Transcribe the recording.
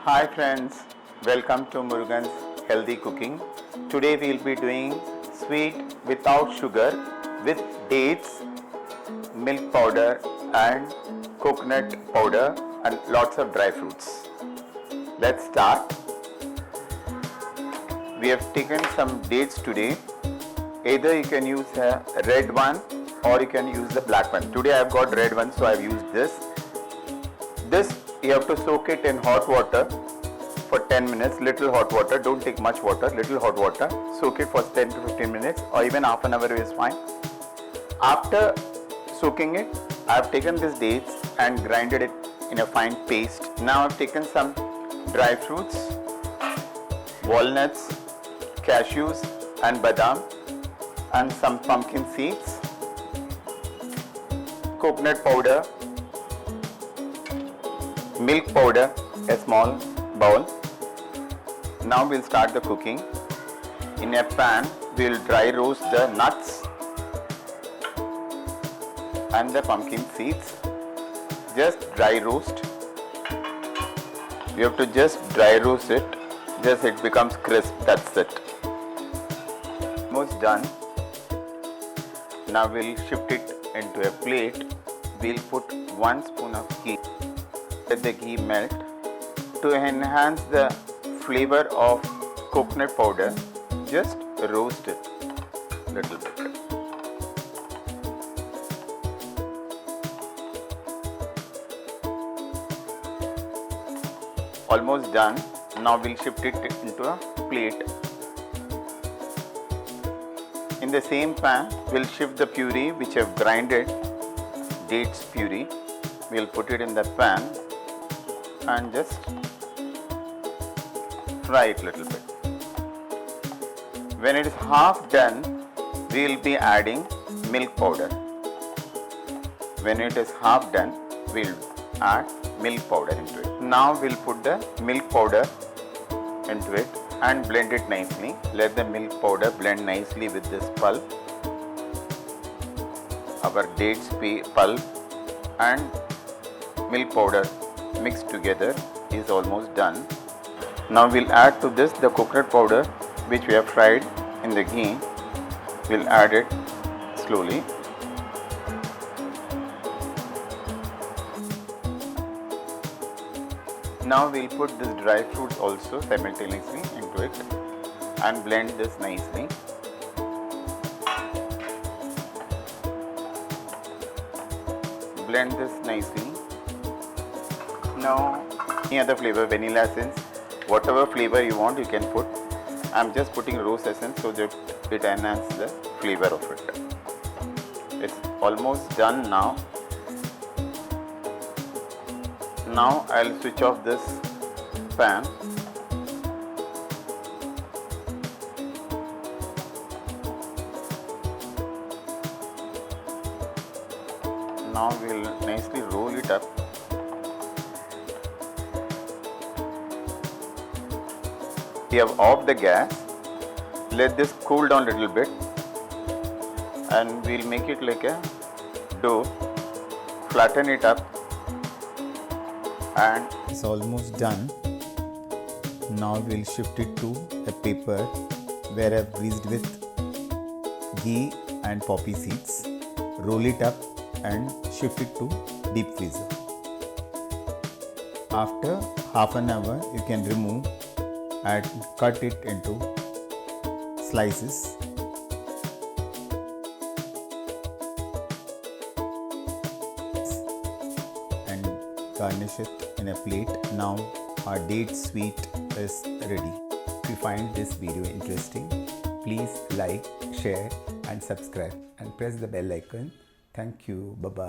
Hi friends, welcome to Murugan's Healthy Cooking. Today we will be doing sweet without sugar with dates, milk powder and coconut powder and lots of dry fruits. Let's start. We have taken some dates today. Either you can use a red one or you can use the black one. Today I have got red one, so I have used this. This you have to soak it in hot water for 10 minutes, little hot water, don't take much water, little hot water, soak it for 10 to 15 minutes or even half an hour is fine. After soaking it, I have taken these dates and grinded it in a fine paste. Now I have taken some dry fruits, walnuts, cashews and badam and some pumpkin seeds, coconut powder, milk powder, a small bowl. Now we'll start the cooking. In a pan, we'll dry roast the nuts and the pumpkin seeds. Just dry roast. You have to just dry roast it. Just it becomes crisp. That's it. Almost done. Now we'll shift it into a plate. We'll put 1 spoon of ghee. Let the ghee melt. To enhance the flavor of coconut powder, just roast it little bit. Almost done. Now we'll shift it into a plate. In the same pan, we'll shift the puree which I've grinded, dates puree. We'll put it in the pan and just fry it little bit. When it is half done, we will be adding milk powder. When it is half done, we will add milk powder into it. Now we will put the milk powder into it and blend it nicely. Let the milk powder blend nicely with this pulp. Our dates pulp and milk powder mixed together is almost done. Now we'll add to this the coconut powder which we have fried in the ghee. We'll add it slowly. Now we'll put this dry fruits also simultaneously into it and blend this nicely. Blend this nicely. Now any other flavor, vanilla essence, whatever flavor you want you can put. I'm just putting rose essence so that it enhances the flavor of it. It's almost done now. Now I'll switch off this pan. Now we'll nicely roll it up. We have off the gas. Let this cool down a little bit and we'll make it like a dough. Flatten it up and it's almost done. Now we'll shift it to a paper where I've greased with ghee and poppy seeds. Roll it up and shift it to deep freezer. After half an hour you can remove and cut it into slices. And garnish it in a plate. Now our date sweet is ready. If you find this video interesting, please like, share and subscribe and press the bell icon. Thank you. Bye bye.